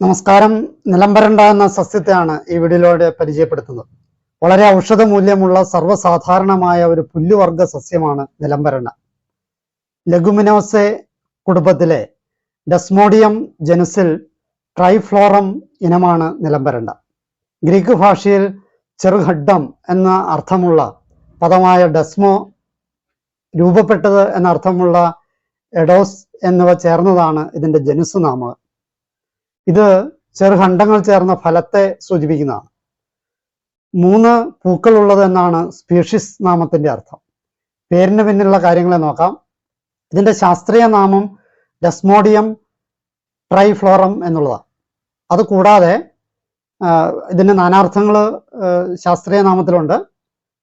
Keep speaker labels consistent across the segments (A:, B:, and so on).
A: നമസ്കാരം. നിലംപരണ്ട എന്ന സസ്യത്തെയാണ് ഈ വീഡിയോയിലൂടെ പരിചയപ്പെടുത്തുന്നത്. വളരെ ഔഷധ മൂല്യമുള്ള സർവ്വസാധാരണമായ ഒരു പുല്ലുവർഗ സസ്യമാണ് നിലംപരണ്ട. ലെഗുമിനോസെ കുടുംബത്തിലെ ഡെസ്മോഡിയം ജനുസിൽ ട്രൈഫ്ലോറം ഇനമാണ് നിലംപരണ്ട. ഗ്രീക്ക് ഭാഷയിൽ ചെറുഖഡ്ഡം എന്ന അർത്ഥമുള്ള പദമായ ഡെസ്മോ, രൂപപ്പെട്ടത് എന്ന അർത്ഥമുള്ള എഡോസ് എന്നിവ ചേർന്നതാണ് ഇതിന്റെ ജനുസ് നാമം. ഇത് ചെറുഖണ്ഡങ്ങൾ ചേർന്ന ഫലത്തെ സൂചിപ്പിക്കുന്നതാണ്. 3 പൂക്കളുള്ളത് എന്നാണ് സ്പീഷീസ് നാമത്തിന്റെ അർത്ഥം. പേരിന് പിന്നിലുള്ള കാര്യങ്ങളെ നോക്കാം. ഇതിന്റെ ശാസ്ത്രീയ നാമം ഡെസ്മോഡിയം ട്രൈഫ്ലോറം എന്നുള്ളതാണ്. അതുകൂടാതെ ഇതിന്റെ നാനാർത്ഥങ്ങൾ ശാസ്ത്രീയ നാമത്തിലുണ്ട്.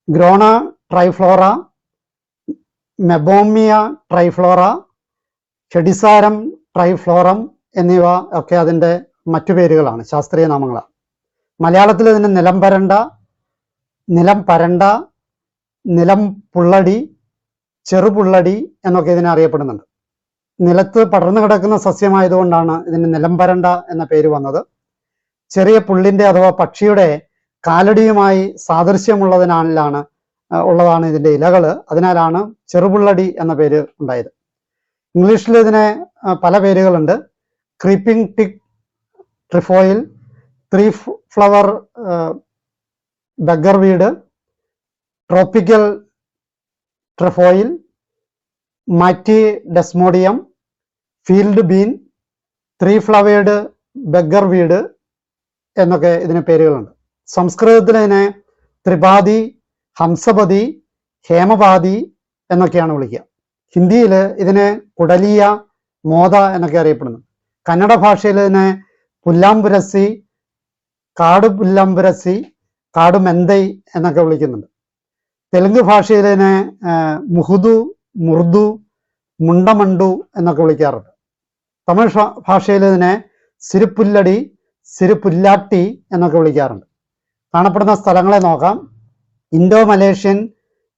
A: ഗ്രോണ ട്രൈഫ്ലോറ, മെബോമിയ ട്രൈഫ്ലോറ, ഹെഡിസാരം ട്രൈഫ്ലോറം എന്നിവ ഒക്കെ അതിൻ്റെ മറ്റു പേരുകളാണ്, ശാസ്ത്രീയ നാമങ്ങളാണ്. മലയാളത്തിൽ ഇതിന് നിലംപരണ്ട, നിലം പരണ്ട, നിലം പുള്ളടി, ചെറുപുള്ളടി എന്നൊക്കെ ഇതിനെ അറിയപ്പെടുന്നുണ്ട്. നിലത്ത് പടർന്നു കിടക്കുന്ന സസ്യമായതുകൊണ്ടാണ് ഇതിന് നിലംപരണ്ട എന്ന പേര് വന്നത്. ചെറിയ പുള്ളിന്റെ അഥവാ പക്ഷിയുടെ കാലടിയുമായി ഉള്ളതാണ് ഇതിന്റെ ഇലകൾ. അതിനാലാണ് ചെറുപുള്ളടി എന്ന പേര് ഉണ്ടായത്. ഇംഗ്ലീഷിൽ ഇതിനെ പല പേരുകളുണ്ട്. ക്രീപ്പിംഗ് ടിക് ട്രിഫോയിൽ, 3 ഫ്ലവർ ബെഗർവീഡ്, ട്രോപ്പിക്കൽ ട്രിഫോയിൽ, മാറ്റി ഡെസ്മോഡിയം, ഫീൽഡ് ബീൻ, 3 ഫ്ലവേർഡ് ബെഗർവീഡ് എന്നൊക്കെ ഇതിന് പേരുകളുണ്ട്. സംസ്കൃതത്തിൽ ഇതിനെ ത്രിപാദി, ഹംസപതി, ഹേമപാതി എന്നൊക്കെയാണ് വിളിക്കുക. ഹിന്ദിയിൽ ഇതിനെ കുടലിയ, മോദ എന്നൊക്കെ അറിയപ്പെടുന്നു. കന്നഡ ഭാഷയിൽ ഇതിനെ പുല്ലാംബുരസി, കാട് പുല്ലാംബുരസി, കാട് മെന്തൈ എന്നൊക്കെ വിളിക്കുന്നുണ്ട്. തെലുങ്ക് ഭാഷയിൽ ഇതിനെ മുഹുദു, മുർദു, മുണ്ടമണ്ടു എന്നൊക്കെ വിളിക്കാറുണ്ട്. തമിഴ് ഭാഷയിൽ ഇതിനെ സിരുപ്പുല്ലടി, സിരുപുല്ലാട്ടി എന്നൊക്കെ വിളിക്കാറുണ്ട്. കാണപ്പെടുന്ന സ്ഥലങ്ങളെ നോക്കാം. ഇൻഡോ മലേഷ്യൻ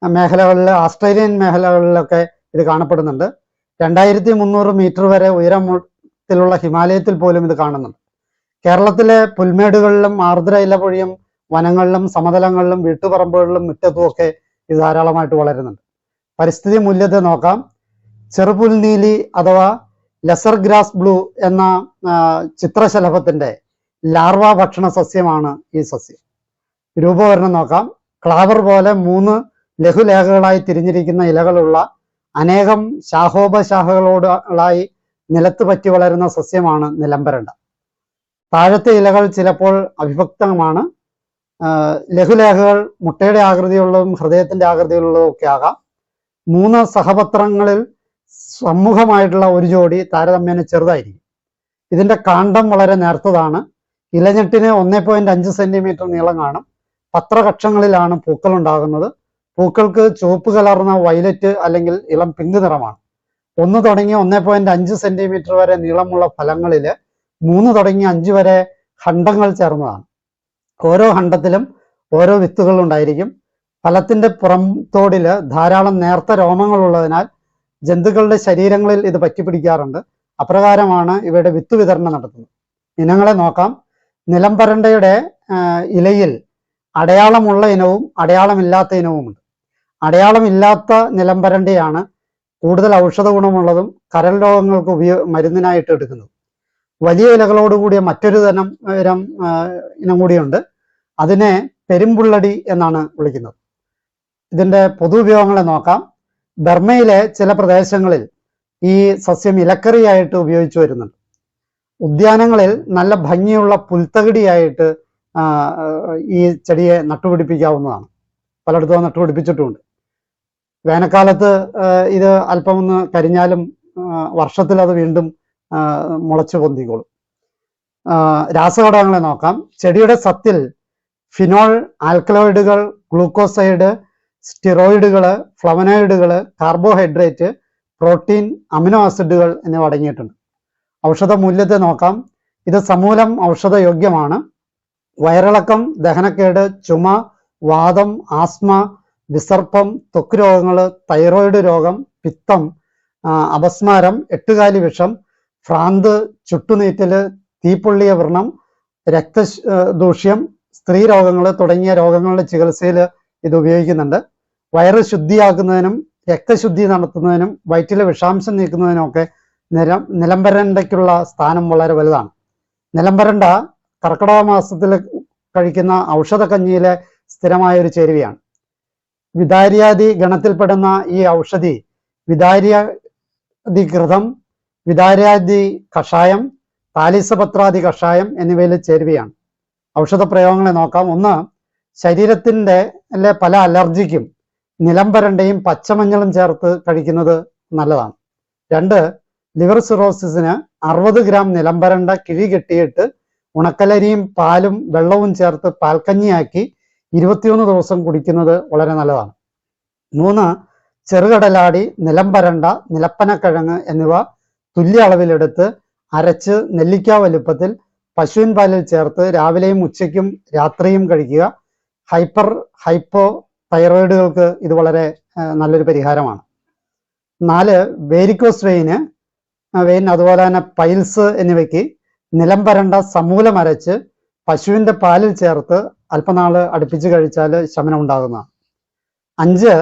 A: മേഖലകളിൽ, ഓസ്ട്രേലിയൻ മേഖലകളിലൊക്കെ ഇത് കാണപ്പെടുന്നുണ്ട്. 2300 മീറ്റർ വരെ ഉയരത്തിലുള്ള ഹിമാലയത്തിൽ പോലും ഇത് കാണുന്നുണ്ട്. കേരളത്തിലെ പുൽമേടുകളിലും ആർദ്ര ഇലപൊഴിയും വനങ്ങളിലും സമതലങ്ങളിലും വീട്ടുപറമ്പുകളിലും മുറ്റത്തും ഒക്കെ ഇത് ധാരാളമായിട്ട് വളരുന്നുണ്ട്. പരിസ്ഥിതി മൂല്യത്തെ നോക്കാം. ചെറുപുൽനീലി അഥവാ ലെസർ ഗ്രാസ് ബ്ലൂ എന്ന ചിത്രശലഭത്തിന്റെ ലാർവ ഭക്ഷണ സസ്യമാണ് ഈ സസ്യം. രൂപവർണ്ണം നോക്കാം. ക്ലാവർ പോലെ 3 ലഘുലേഖകളായി തിരിഞ്ഞിരിക്കുന്ന ഇലകളുള്ള അനേകം ശാഖോപശാഖകളോടായി നിലത്ത് പറ്റി വളരുന്ന സസ്യമാണ് നിലംപരണ്ട. താഴത്തെ ഇലകൾ ചിലപ്പോൾ അവിഭക്തമാണ്. ലഘുലേഖകൾ മുട്ടയുടെ ആകൃതിയുള്ളതും ഹൃദയത്തിന്റെ ആകൃതിയുള്ളതും ഒക്കെ ആകാം. 3 സഹപത്രങ്ങളിൽ സമ്മുഖമായിട്ടുള്ള ഒരു ജോഡി താരതമ്യേന ചെറുതായിരിക്കും. ഇതിന്റെ കാണ്ഡം വളരെ നേർത്തതാണ്. ഇലഞ്ഞെട്ടിന് 1.5 സെന്റിമീറ്റർ നീളം കാണും. പത്രകക്ഷങ്ങളിലാണ് പൂക്കൾ ഉണ്ടാകുന്നത്. പൂക്കൾക്ക് ചുവപ്പ് കലർന്ന വയലറ്റ് അല്ലെങ്കിൽ ഇളം പിങ്ക് നിറമാണ്. 1 തുടങ്ങി 1.5 സെന്റിമീറ്റർ വരെ നീളമുള്ള ഫലങ്ങളിൽ 3 തുടങ്ങി 5 വരെ ഖണ്ഡങ്ങൾ ചേർന്നതാണ്. ഓരോ ഖണ്ഡത്തിലും ഓരോ വിത്തുകൾ ഉണ്ടായിരിക്കും. ഫലത്തിന്റെ പുറംതോടില് ധാരാളം നേർത്ത രോമങ്ങൾ ഉള്ളതിനാൽ ജന്തുക്കളുടെ ശരീരങ്ങളിൽ ഇത് പറ്റിപ്പിടിക്കാറുണ്ട്. അപ്രകാരമാണ് ഇവയുടെ വിത്ത് വിതരണം നടത്തുന്നത്. ഇനങ്ങളെ നോക്കാം. നിലംപരണ്ടയുടെ ഇലയിൽ അടയാളമുള്ള ഇനവും അടയാളമില്ലാത്ത ഇനവുമുണ്ട്. അടയാളമില്ലാത്ത നിലംപരണ്ടയാണ് കൂടുതൽ ഔഷധ ഗുണമുള്ളതും കരൾ രോഗങ്ങൾക്ക് മരുന്നിനായിട്ട് എടുക്കുന്നത്. വലിയ ഇലകളോടുകൂടിയ മറ്റൊരു ഇനം കൂടിയുണ്ട്. അതിനെ പെരുമ്പുള്ളടി എന്നാണ് വിളിക്കുന്നത്. ഇതിന്റെ പൊതു ഉപയോഗങ്ങളെ നോക്കാം. ബർമയിലെ ചില പ്രദേശങ്ങളിൽ ഈ സസ്യം ഇലക്കറിയായിട്ട് ഉപയോഗിച്ചു വരുന്നുണ്ട്. ഉദ്യാനങ്ങളിൽ നല്ല ഭംഗിയുള്ള പുൽത്തകിടിയായിട്ട് ഈ ചെടിയെ നട്ടുപിടിപ്പിക്കാവുന്നതാണ്. പലയിടത്തും നട്ടുപിടിപ്പിച്ചിട്ടുമുണ്ട്. വേനൽക്കാലത്ത് ഇത് അല്പം ഒന്ന് കരിഞ്ഞാലും വർഷത്തിൽ അത് വീണ്ടും മുളച്ചു പൊന്തിക്കോളും. രാസഘടകങ്ങളെ നോക്കാം. ചെടിയുടെ സത്തിൽ ഫിനോൾ, ആൽക്കലോയിഡുകൾ, ഗ്ലൂക്കോസൈഡ്, സ്റ്റിറോയിഡുകൾ, ഫ്ലവനോയിഡുകൾ, കാർബോഹൈഡ്രേറ്റ്, പ്രോട്ടീൻ, അമിനോ ആസിഡുകൾ എന്നിവ അടങ്ങിയിട്ടുണ്ട്. ഔഷധ മൂല്യത്തെ നോക്കാം. ഇത് സമൂലം ഔഷധയോഗ്യമാണ്. വയറിളക്കം, ദഹനക്കേട്, ചുമ, വാതം, ആസ്മ, വിസർപ്പം, ത്വക്ക് രോഗങ്ങൾ, തൈറോയിഡ് രോഗം, പിത്തം, അപസ്മാരം, എട്ടുകാലി വിഷം, ഭ്രാന്ത്, ചുട്ടുനീറ്റല്, തീപ്പൊള്ളിയ വ്രണം, രക്തദൂഷ്യം, സ്ത്രീ രോഗങ്ങൾ തുടങ്ങിയ രോഗങ്ങളുടെ ചികിത്സയിൽ ഇത് ഉപയോഗിക്കുന്നുണ്ട്. വയറ് ശുദ്ധിയാക്കുന്നതിനും രക്തശുദ്ധി നടത്തുന്നതിനും വയറ്റിലെ വിഷാംശം നീക്കുന്നതിനും ഒക്കെ നിലംപരണ്ടയ്ക്കുള്ള സ്ഥാനം വളരെ വലുതാണ്. നിലംപരണ്ട കർക്കിടക മാസത്തിൽ കഴിക്കുന്ന ഔഷധക്കഞ്ഞിയിലെ സ്ഥിരമായ ഒരു ചേരുവയാണ്. വിദാര്യാദി ഗണത്തിൽപ്പെടുന്ന ഈ ഔഷധി വിദാര്യാദി ഘൃതം, വിദാര്യാദി കഷായം, താലിസപത്രാദി കഷായം എന്നിവയിൽ ചേരുവയാണ്. ഔഷധ പ്രയോഗങ്ങളെ നോക്കാം. ഒന്ന്, ശരീരത്തിൻ്റെ പല അലർജിക്കും നിലംപരണ്ടയും പച്ചമഞ്ഞളും ചേർത്ത് കഴിക്കുന്നത് നല്ലതാണ്. രണ്ട്, ലിവർ സിറോസിസിന് 60 ഗ്രാം നിലംപരണ്ട കിഴി കെട്ടിയിട്ട് ഉണക്കലരിയും പാലും വെള്ളവും ചേർത്ത് പാൽക്കഞ്ഞിയാക്കി 21 ദിവസം കുടിക്കുന്നത് വളരെ നല്ലതാണ്. 3, ചെറുകടലാടി, നിലംപരണ്ട, നിലപ്പനക്കിഴങ്ങ് എന്നിവ തുല്യ അളവിലെടുത്ത് അരച്ച് നെല്ലിക്ക വലുപ്പത്തിൽ പശുവിൻ പാലിൽ ചേർത്ത് രാവിലെയും ഉച്ചയ്ക്കും രാത്രിയും കഴിക്കുക. ഹൈപ്പോ തൈറോയിഡുകൾക്ക് ഇത് വളരെ നല്ലൊരു പരിഹാരമാണ്. 4, വേരിക്കോസ് വെയിൻ അതുപോലെ തന്നെ പൈൽസ് എന്നിവയ്ക്ക് നിലംപരണ്ട സമൂലം അരച്ച് പശുവിൻ്റെ പാലിൽ ചേർത്ത് അല്പനാള് അടുപ്പിച്ച് കഴിച്ചാൽ ശമനം ഉണ്ടാകുന്നതാണ്. 5,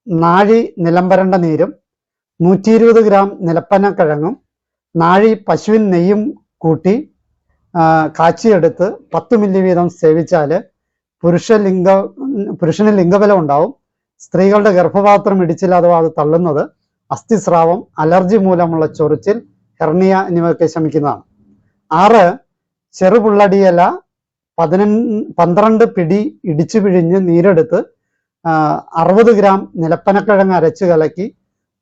A: നാഴി നിലംപരണ്ട നീരും 120 ഗ്രാം നിലപ്പനക്കിഴങ്ങും നാഴി പശുവിൻ നെയ്യും കൂട്ടി കാച്ചിയെടുത്ത് 10 മില്ലി വീതം സേവിച്ചാൽ പുരുഷന് ലിംഗബലം ഉണ്ടാവും. സ്ത്രീകളുടെ ഗർഭപാത്രം ഇടിച്ചിൽ അഥവാ അത് തള്ളുന്നത്, അസ്ഥിസ്രാവം, അലർജി മൂലമുള്ള ചൊറിച്ചിൽ, ഹെർണിയ എന്നിവയൊക്കെ ശമിക്കുന്നതാണ്. 6, ചെറുപുള്ളടിയില 12 പിടി ഇടിച്ചു പിഴിഞ്ഞ് നീരെടുത്ത് 60 ഗ്രാം നിലപ്പനക്കിഴങ്ങ് അരച്ച് കലക്കി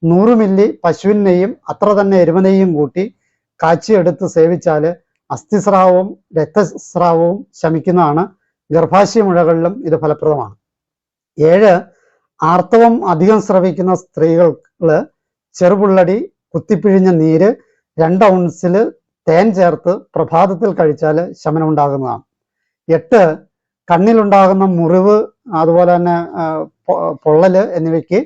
A: 100 മില്ലി പശുവിൻ നെയ്യും അത്ര തന്നെ എരുമനെയ്യും കൂട്ടി കാച്ചിയെടുത്ത് സേവിച്ചാൽ അസ്ഥിസ്രാവവും രക്തസ്രാവവും ശമിക്കുന്നതാണ്. ഗർഭാശയ മുഴകളിലും ഇത് ഫലപ്രദമാണ്. 7, ആർത്തവം അധികം സ്രവിക്കുന്ന സ്ത്രീകൾക്ക് ചെറുപുള്ളടി കുത്തിപ്പിഴിഞ്ഞ നീര് 2 ഔൺസിൽ തേൻ ചേർത്ത് പ്രഭാതത്തിൽ കഴിച്ചാൽ ശമനം ഉണ്ടാകുന്നതാണ്. 8, കണ്ണിലുണ്ടാകുന്ന മുറിവ് അതുപോലെ തന്നെ പൊള്ളല് എന്നിവയ്ക്ക്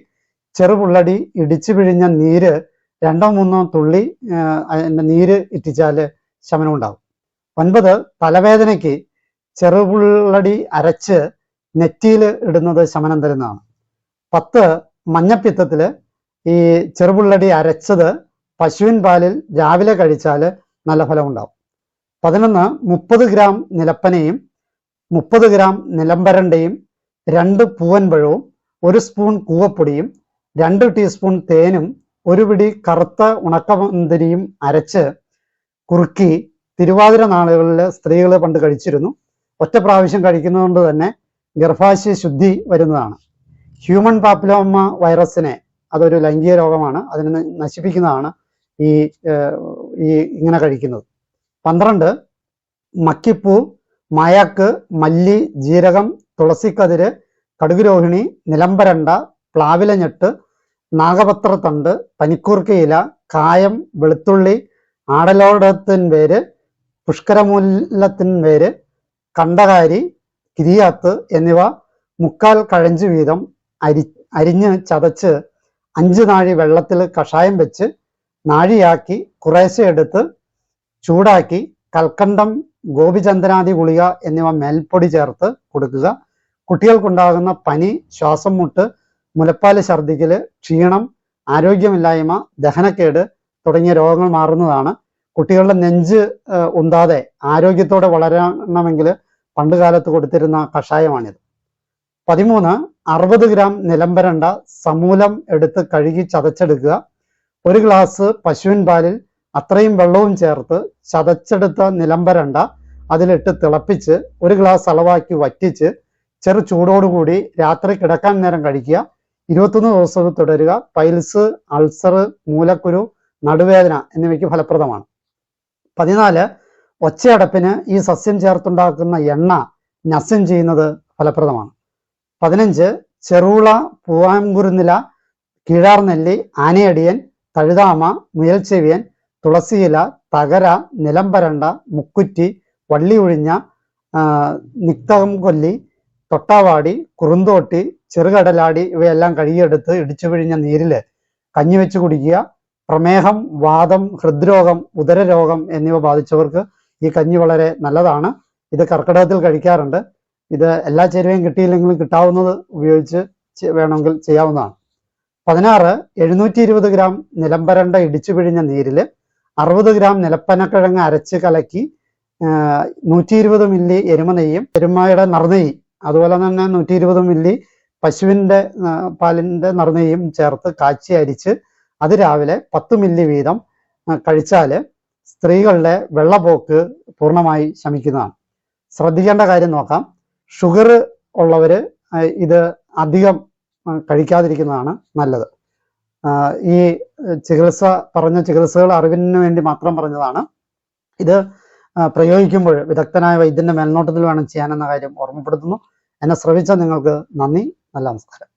A: ചെറുപുള്ളടി ഇടിച്ചു പിഴിഞ്ഞ നീര് 2-3 തുള്ളി നീര് ഇറ്റിച്ചാൽ ശമനം ഉണ്ടാകും. 9, തലവേദനയ്ക്ക് ചെറുപുള്ളടി അരച്ച് നെറ്റിയിൽ ഇടുന്നത് ശമനം തരുന്നതാണ്. 10, മഞ്ഞപ്പിത്തത്തിൽ ഈ ചെറുപുള്ളടി അരച്ചത് പശുവിൻ പാലിൽ രാവിലെ കഴിച്ചാൽ നല്ല ഫലം ഉണ്ടാവും. 11, 30 ഗ്രാം നിലപ്പനയും 30 ഗ്രാം നിലംപരണ്ടയും 2 പൂവൻപഴവും 1 സ്പൂൺ കൂവപ്പൊടിയും 2 ടീസ്പൂൺ തേനും 1 പിടി കറുത്ത ഉണക്കമുന്തിരിയും അരച്ച് കുറുക്കി തിരുവാതിര നാളുകളിൽ സ്ത്രീകൾ പണ്ട് കഴിച്ചിരുന്നു. ഒറ്റ പ്രാവശ്യം കഴിക്കുന്നതുകൊണ്ട് തന്നെ ഗർഭാശയ ശുദ്ധി വരുന്നതാണ്. ഹ്യൂമൻ പാപ്പിലോമ വൈറസിനെ, അതൊരു ലൈംഗിക രോഗമാണ്, അതിനെ നശിപ്പിക്കുന്നതാണ് ഇങ്ങനെ കഴിക്കുന്നത്. 12, മക്കിപ്പൂ, മയക്ക്, മല്ലി, ജീരകം, തുളസിക്കതിര്, കടുകുരോഹിണി, നിലംപരണ്ട, പ്ലാവിലഞ്ഞെട്ട്, നാഗപത്രത്തണ്ട്, പനിക്കൂർക്കയില, കായം, വെളുത്തുള്ളി, ആടലോടത്തിൻ വേര്, പുഷ്കരമൂലത്തിൻ വേര്, കണ്ടകാരി, കിരിയാത്ത് എന്നിവ 3/4 കഴഞ്ച് വീതം അരിഞ്ഞ് ചതച്ച് 5 നാഴി വെള്ളത്തിൽ കഷായം വെച്ച് നാഴിയാക്കി കുറേശ്ശെ എടുത്ത് ചൂടാക്കി കൽക്കണ്ടം, ഗോപിചന്ദനാദി ഗുളിക എന്നിവ മേൽപ്പൊടി ചേർത്ത് കൊടുക്കുക. കുട്ടികൾക്കുണ്ടാകുന്ന പനി, ശ്വാസം മുട്ട്, മുലപ്പാല് ഛർദ്ദിക്കൽ, ക്ഷീണം, ആരോഗ്യമില്ലായ്മ, ദഹനക്കേട് തുടങ്ങിയ രോഗങ്ങൾ മാറുന്നതാണ്. കുട്ടികളുടെ നെഞ്ച് ഉന്താതെ ആരോഗ്യത്തോടെ വളരണമെങ്കിൽ പണ്ട് കാലത്ത് കൊടുത്തിരുന്ന കഷായമാണിത്. 13, 60 ഗ്രാം നിലംപരണ്ട സമൂലം എടുത്ത് കഴുകി ചതച്ചെടുക്കുക. 1 ഗ്ലാസ് പശുവിൻ പാലിൽ അത്രയും വെള്ളവും ചേർത്ത് ചതച്ചെടുത്ത നിലംപരണ്ട അതിലിട്ട് തിളപ്പിച്ച് 1 ഗ്ലാസ് അളവാക്കി വറ്റിച്ച് ചെറു ചൂടോടുകൂടി രാത്രി കിടക്കാൻ നേരം കഴിക്കുക. 21 ദിവസം തുടരുക. പൈൽസ്, അൾസർ, മൂലക്കുരു, നടുവേദന എന്നിവയ്ക്ക് ഫലപ്രദമാണ്. 14, ഒച്ചയടപ്പിന് ഈ സസ്യം ചേർത്തുണ്ടാക്കുന്ന എണ്ണ നസ്യം ചെയ്യുന്നത് ഫലപ്രദമാണ്. 15, ചെറുള, പൂവാൻകുരുന്നില, കീഴാർനെല്ലി, ആനയടിയൻ, തഴുതാമ, മുയൽച്ചെവിയൻ, തുളസിയില, തകര, നിലംപരണ്ട, മുക്കുറ്റി, വള്ളി ഒഴിഞ്ഞ, നിക്തകം കൊല്ലി, തൊട്ടാവാടി, കുറുന്തോട്ടി, ചെറുകടലാടി ഇവയെല്ലാം കഴുകിയെടുത്ത് ഇടിച്ചു പിഴിഞ്ഞ നീരിൽ കഞ്ഞി വെച്ച് കുടിക്കുക. പ്രമേഹം, വാദം, ഹൃദ്രോഗം, ഉദരരോഗം എന്നിവ ബാധിച്ചവർക്ക് ഈ കഞ്ഞി വളരെ നല്ലതാണ്. ഇത് കർക്കിടകത്തിൽ കഴിക്കാറുണ്ട്. ഇത് എല്ലാ ചേരുവയും കിട്ടിയില്ലെങ്കിലും കിട്ടാവുന്നത് ഉപയോഗിച്ച് വേണമെങ്കിൽ ചെയ്യാവുന്നതാണ്. 16 720 ഗ്രാം നിലംപരണ്ട ഇടിച്ചു പിഴിഞ്ഞ നീരിൽ 60 ഗ്രാം നിലപ്പനക്കിഴങ്ങ് അരച്ച് കലക്കി 120 മില്ലി എരുമ നെയ്യും എരുമയുടെ നറുനെയ്യ് അതുപോലെ തന്നെ 120 മില്ലി പശുവിൻ്റെ പാലിൻ്റെ നറുനെയ്യും ചേർത്ത് കാച്ചി അരിച്ച് അത് രാവിലെ 10 മില്ലി വീതം കഴിച്ചാൽ സ്ത്രീകളുടെ വെള്ളപ്പോക്ക് പൂർണ്ണമായി ശമിക്കുന്നതാണ്. ശ്രദ്ധിക്കേണ്ട കാര്യം നോക്കാം. ഷുഗർ ഉള്ളവർ ഇത് അധികം കഴിക്കാതിരിക്കുന്നതാണ് നല്ലത്. ഈ പറഞ്ഞ ചികിത്സകൾ അറിവിന് വേണ്ടി മാത്രം പറഞ്ഞതാണ്. ഇത് പ്രയോഗിക്കുമ്പോൾ വിദഗ്ധനായ വൈദ്യന്റെ മേൽനോട്ടത്തിൽ വേണം ചെയ്യാനെന്ന കാര്യം ഓർമ്മപ്പെടുത്തുന്നു. എന്നെ ശ്രവിച്ച നിങ്ങൾക്ക് നന്ദി. നല്ല നമസ്കാരം.